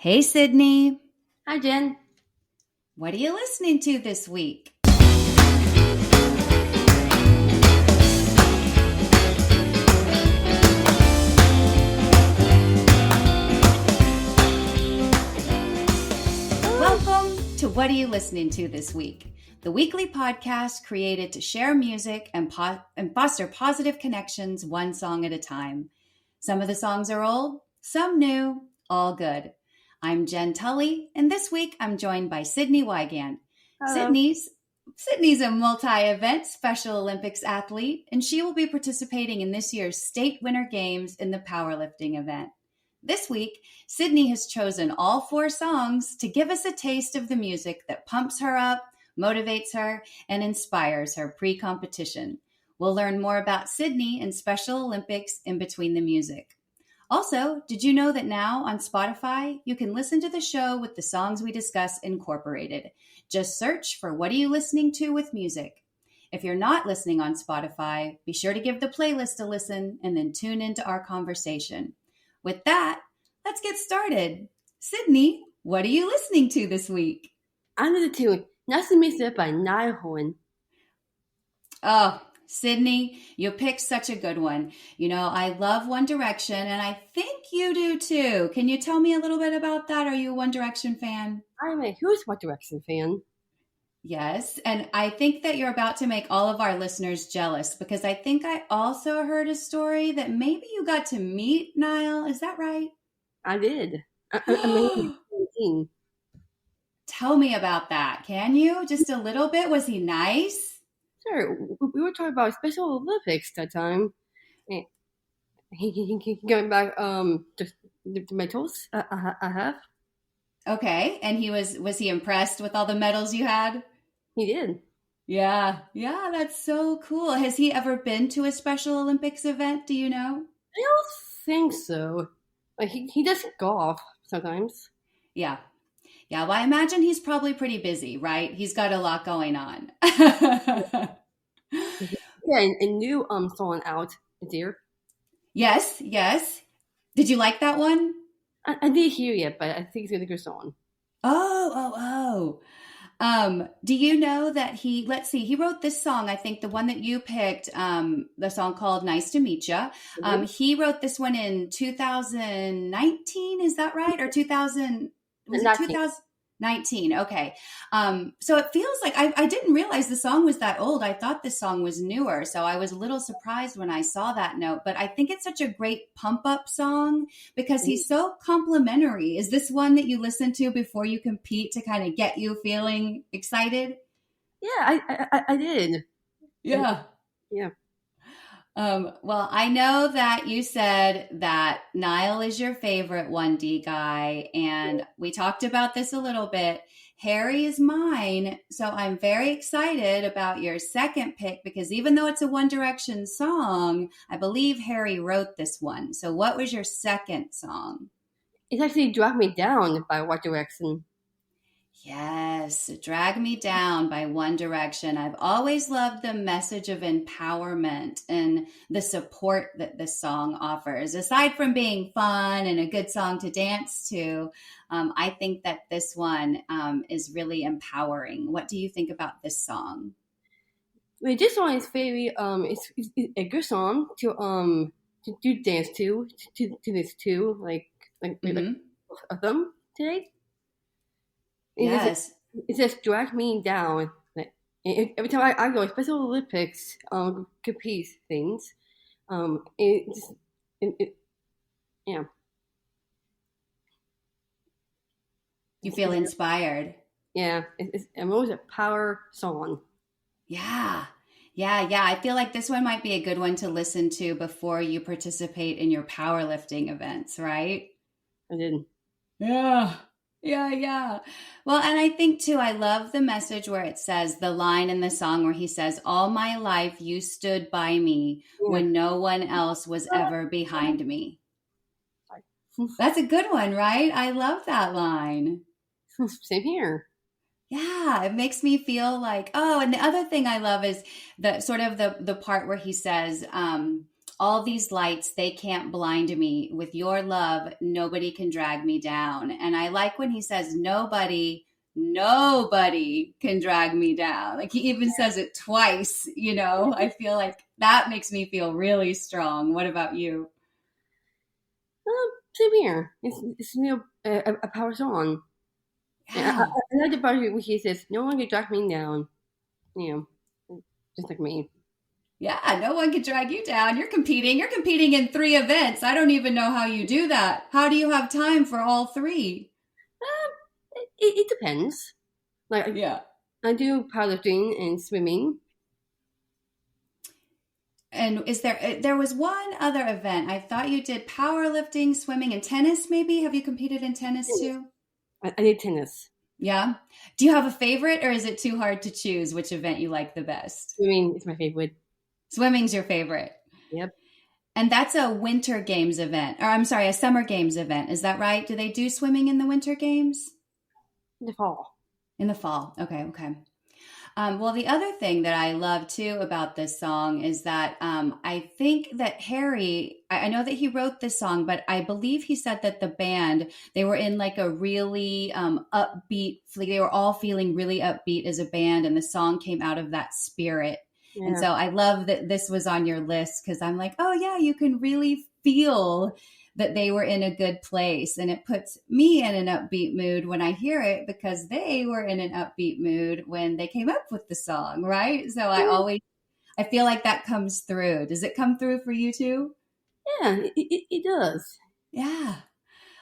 Hey, Sydney. Hi, Jen. What are you listening to this week? Welcome to What Are You Listening to This Week? The weekly podcast created to share music and foster positive connections one song at a time. Some of the songs are old, some new, all good. I'm Jenn Tully, and this week I'm joined by Sydney Weigand. Hello. Sydney's a multi-event Special Olympics athlete, and she will be participating in this year's State Winter Games in the powerlifting event. This week, Sydney has chosen all 4 songs to give us a taste of the music that pumps her up, motivates her, and inspires her pre-competition. We'll learn more about Sydney and Special Olympics in between the music. Also, did you know that now on Spotify, you can listen to the show with the songs we discuss incorporated? Just search for What Are You Listening to with Music. If you're not listening on Spotify, be sure to give the playlist a listen and then tune into our conversation. With that, let's get started. Sydney, what are you listening to this week? I'm listening to Nice to Meet You by Niall Horan. Oh, Sydney, you picked such a good one. You know, I love One Direction, and I think you do too. Can you tell me a little bit about that? Are you a One Direction fan? I'm a huge One Direction fan. Yes, and I think that you're about to make all of our listeners jealous because I think I also heard a story that maybe you got to meet Niall. Is that right? I did. I'm 17. Tell me about that. Can you? Just a little bit? Was he nice? Sure, we were talking about Special Olympics that time. He going back the medals I have. Okay, and was he impressed with all the medals you had? He did. Yeah, that's so cool. Has he ever been to a Special Olympics event? Do you know? I don't think so. Like he does golf sometimes. Yeah. Well, I imagine he's probably pretty busy, right? He's got a lot going on. Yeah, a new song out there. Yes. Did you like that one? I didn't hear it, but I think it's a really good song. Oh. Do you know that he wrote this song, I think the one that you picked, the song called Nice to Meet Ya. He wrote this one in 2019, is that right? Or 2000, was it 2019? Okay. So it feels like I didn't realize the song was that old. I thought this song was newer. So I was a little surprised when I saw that note, but I think it's such a great pump up song because he's so complimentary. Is this one that you listen to before you compete to kind of get you feeling excited? Yeah, I did. Yeah. Yeah. Well, I know that you said that Niall is your favorite 1D guy, and we talked about this a little bit. Harry is mine, so I'm very excited about your second pick because even though it's a One Direction song, I believe Harry wrote this one. So what was your second song? It's actually Drag Me Down by One Direction. Yes, Drag Me Down by One Direction. I've always loved the message of empowerment and the support that this song offers. Aside from being fun and a good song to dance to, I think that this one is really empowering. What do you think about this song? Well, this song is very it's a good song to do dance to this too, like of them today. Yes. It says drag me down. Like, every time I go Special Olympics compete things, yeah. You feel inspired. Yeah, it's almost a power song. Yeah. I feel like this one might be a good one to listen to before you participate in your powerlifting events, right? I did. Yeah. Well, and I think too, I love the message where it says the line in the song where he says, all my life you stood by me when no one else was ever behind me. That's a good one, right? I love that line. Same here. Yeah, it makes me feel like, oh, and the other thing I love is the sort of the part where he says, all these lights, they can't blind me. With your love, nobody can drag me down. And I like when he says, nobody can drag me down. Like he even says it twice, I feel like that makes me feel really strong. What about you? Same here. It's a power song. Yeah. I like the part where he says, "No one can drag me down." Just like me. Yeah, no one can drag you down. You're competing. You're competing in 3 events. I don't even know how you do that. How do you have time for all 3? It depends. Like yeah, I do powerlifting and swimming. And there was one other event. I thought you did powerlifting, swimming, and tennis maybe? Have you competed in tennis too? I did tennis. Yeah. Do you have a favorite or is it too hard to choose which event you like the best? Swimming is my favorite. Swimming's your favorite? Yep. And that's a winter games event. Or I'm sorry, a summer games event. Is that right? Do they do swimming in the winter games? In the fall. In the fall. Okay. Well, the other thing that I love too about this song is that I think that Harry, I know that he wrote this song, but I believe he said that the band, they were in like a really upbeat, they were all feeling really upbeat as a band, and the song came out of that spirit. Yeah. And so I love that this was on your list because I'm like, oh yeah, you can really feel that they were in a good place. And it puts me in an upbeat mood when I hear it because they were in an upbeat mood when they came up with the song, right? So I feel like that comes through. Does it come through for you too? Yeah, it does. Yeah.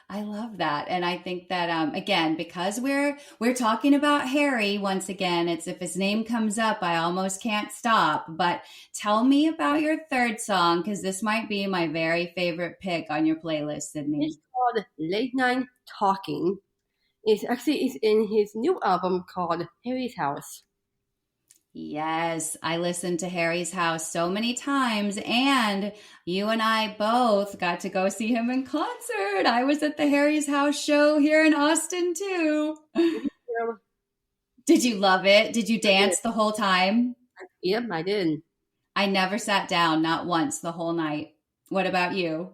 I love that. And I think that, again, because we're talking about Harry, once again, it's if his name comes up, I almost can't stop. But tell me about your third song, because this might be my very favorite pick on your playlist, Sydney. It's called Late Night Talking. It's in his new album called Harry's House. Yes, I listened to Harry's House so many times, and you and I both got to go see him in concert. I was at the Harry's House show here in Austin too. Yeah. Did you love it? Did you dance the whole time? Yep, I did. I never sat down, not once the whole night. What about you?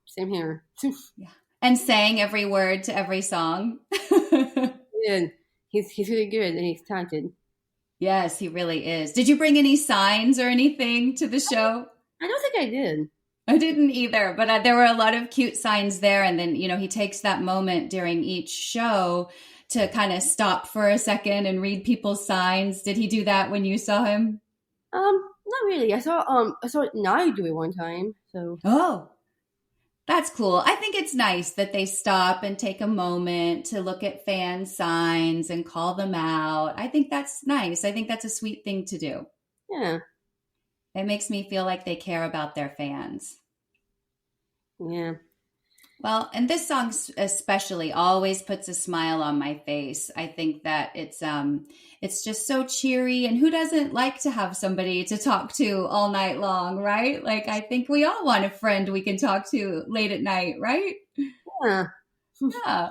Same here. Yeah. And sang every word to every song. Yeah, he's really good and he's talented. Yes, he really is. Did you bring any signs or anything to the show? I don't think I did. I didn't either, but there were a lot of cute signs there. And then, he takes that moment during each show to kind of stop for a second and read people's signs. Did he do that when you saw him? Not really. I saw Niall do it one time. So. Oh. That's cool. I think it's nice that they stop and take a moment to look at fan signs and call them out. I think that's nice. I think that's a sweet thing to do. Yeah. It makes me feel like they care about their fans. Yeah. Well, and this song especially always puts a smile on my face. I think that it's just so cheery, and who doesn't like to have somebody to talk to all night long, right? Like I think we all want a friend we can talk to late at night, right? Yeah. Yeah.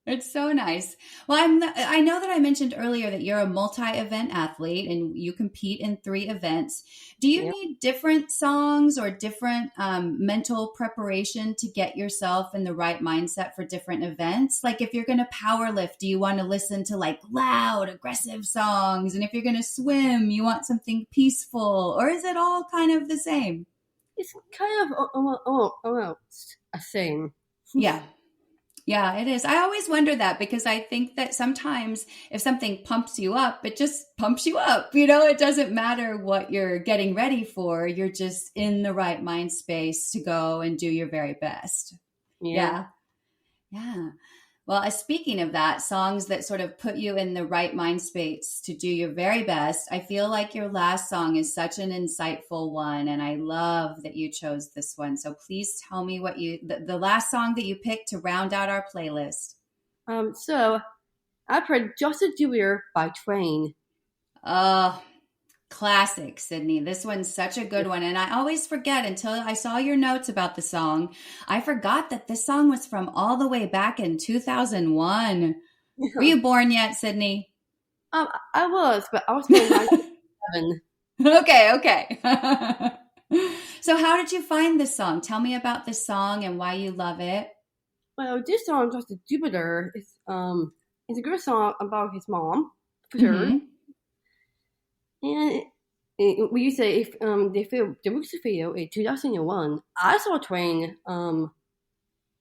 It's so nice. Well, I know that I mentioned earlier that you're a multi-event athlete and you compete in 3 events. Do you need different songs or different mental preparation to get yourself in the right mindset for different events? Like if you're going to power lift, do you want to listen to like loud, aggressive songs? And if you're going to swim, you want something peaceful? Or is it all kind of the same? It's kind of a thing. Yeah. Yeah, it is. I always wonder that because I think that sometimes if something pumps you up, it just pumps you up. It doesn't matter what you're getting ready for. You're just in the right mind space to go and do your very best. Yeah. Well, speaking of that, songs that sort of put you in the right mind space to do your very best, I feel like your last song is such an insightful one, and I love that you chose this one. So please tell me what the last song that you picked to round out our playlist. So I played Just a Doer by Train. Classic, Sydney. This one's such a good one. And I always forget until I saw your notes about the song. I forgot that this song was from all the way back in 2001. Yeah. Were you born yet, Sydney? I was, but I was born in 1997. Okay. So how did you find this song? Tell me about this song and why you love it. Well, this song, "Just Jupiter," is a good song about his mom, for sure. Mm-hmm. And when you say if the music video in 2001, I saw Train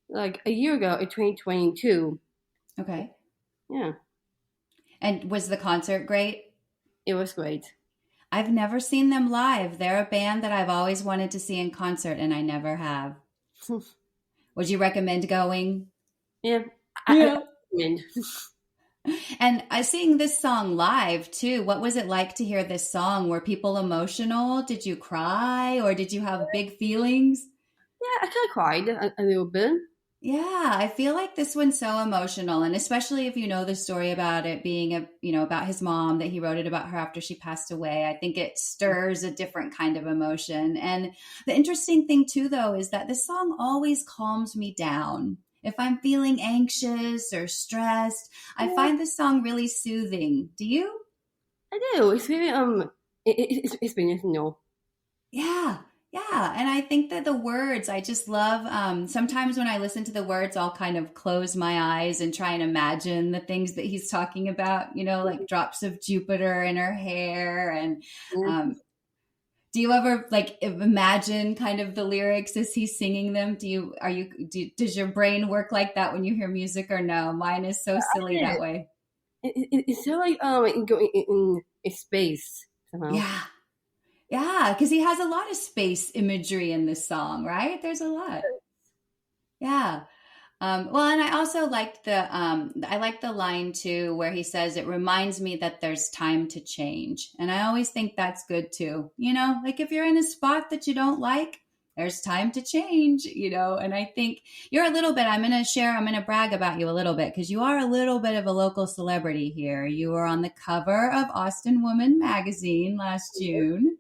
like a year ago in 2022. Okay. Yeah, And was the concert great? it was great. I've never seen them live. They're a band that I've always wanted to see in concert, and I never have. Would you recommend going? Yeah, I Yeah. recommend. And I seeing this song live too. What was it like to hear this song? Were people emotional? Did you cry or did you have big feelings? Yeah, I kind of cried a little bit. Yeah, I feel like this one's so emotional, and especially if you know the story about it being about his mom, that he wrote it about her after she passed away. I think it stirs a different kind of emotion. And the interesting thing too, though, is that this song always calms me down. If I'm feeling anxious or stressed, I Yeah, find this song really soothing. Do you? I do. It's very it's been Yeah. Yeah. And I think that the words, I just love, sometimes when I listen to the words, I'll kind of close my eyes and try and imagine the things that he's talking about, like drops of Jupiter in her hair. And Yeah. um, do you ever like imagine kind of the lyrics as he's singing them? Does your brain work like that when you hear music or no? Mine is so silly that way. It's so like going in space somehow. Yeah. Yeah. Cause he has a lot of space imagery in this song, right? There's a lot. Yeah. Well, and I also liked I like the line too, where he says, it reminds me that there's time to change. And I always think that's good too. Like if you're in a spot that you don't like, there's time to change, and I think you're I'm going to brag about you a little bit because you are a little bit of a local celebrity here. You were on the cover of Austin Woman magazine last June.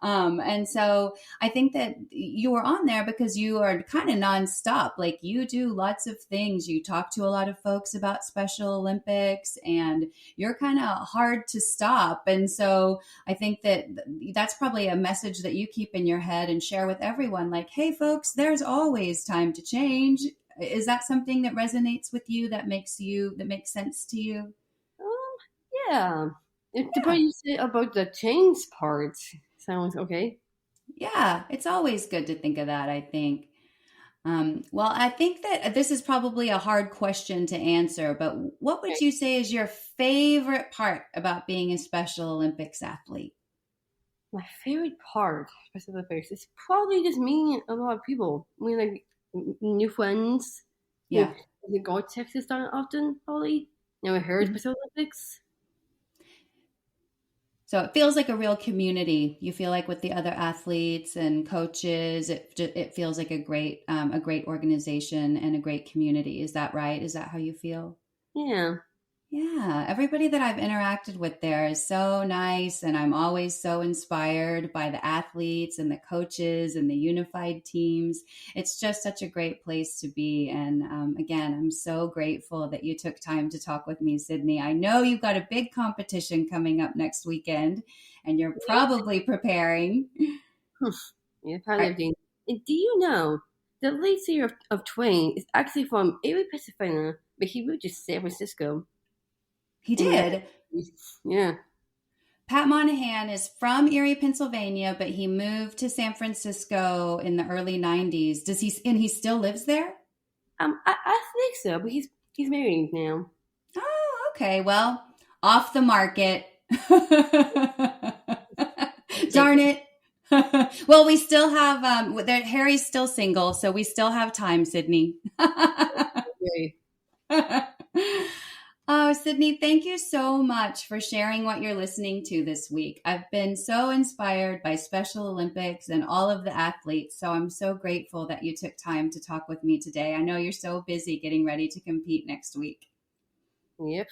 And so I think that you were on there because you are kind of nonstop. Like you do lots of things. You talk to a lot of folks about Special Olympics and you're kind of hard to stop. And so I think that that's probably a message that you keep in your head and share with everyone. Like, hey, folks, there's always time to change. Is that something that resonates with you, that makes sense to you? Um, yeah. The Yeah. part you say about the change part sounds okay. Yeah. It's always good to think of that, I think. Well, I think that this is probably a hard question to answer, but what would Okay. you say is your favorite part about being a Special Olympics athlete? My favorite part, Special Olympics, is probably just meeting a lot of people. I mean, like new friends. You know, Yeah. you go to Texas not often, probably. Never heard Mhm. Special Olympics. So it feels like a real community. You feel like with the other athletes and coaches, it feels like a great organization and a great community. Is that right? Is that how you feel? Yeah. Yeah, everybody that I've interacted with there is so nice, and I'm always so inspired by the athletes and the coaches and the unified teams. It's just such a great place to be. And again, I'm so grateful that you took time to talk with me, Sydney. I know you've got a big competition coming up next weekend, and you're probably preparing. Yeah, part Are- of the. And do you know the lead singer of Twain is actually from Erie, Pennsylvania, but he moved to San Francisco. he And did. yeah, Pat Monahan is from Erie, Pennsylvania, but he moved to San Francisco in the early 90s. And he still lives there? I think so, but he's married now. Oh, okay. Well, off the market. Take Darn it. Well, we still have Harry's still single, so we still have time, Sydney. it. Oh, Sydney, thank you so much for sharing what you're listening to this week. I've been so inspired by Special Olympics and all of the athletes, so I'm so grateful that you took time to talk with me today. I know you're so busy getting ready to compete next week. Yep.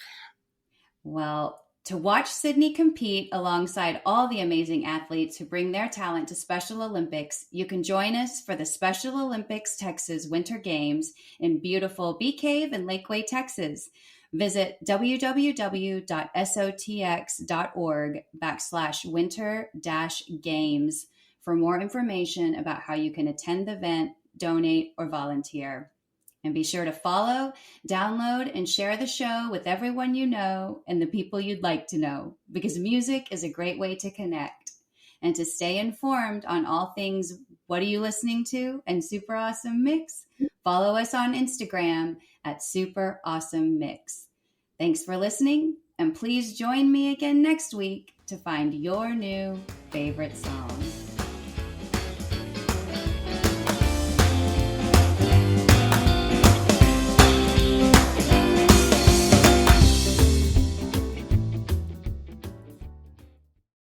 Well, to watch Sydney compete alongside all the amazing athletes who bring their talent to Special Olympics, you can join us for the Special Olympics Texas Winter Games in beautiful Bee Cave and Lakeway, Texas. Visit www.sotx.org/winter-games for for more information about how you can attend the event, donate, or volunteer. And be sure to follow, download, and share the show with everyone you know and the people you'd like to know, because music is a great way to connect. And to stay informed on all things What Are You Listening To and Super Awesome Mix, follow us on Instagram at Super Awesome Mix. Thanks for listening, and please join me again next week to find your new favorite song.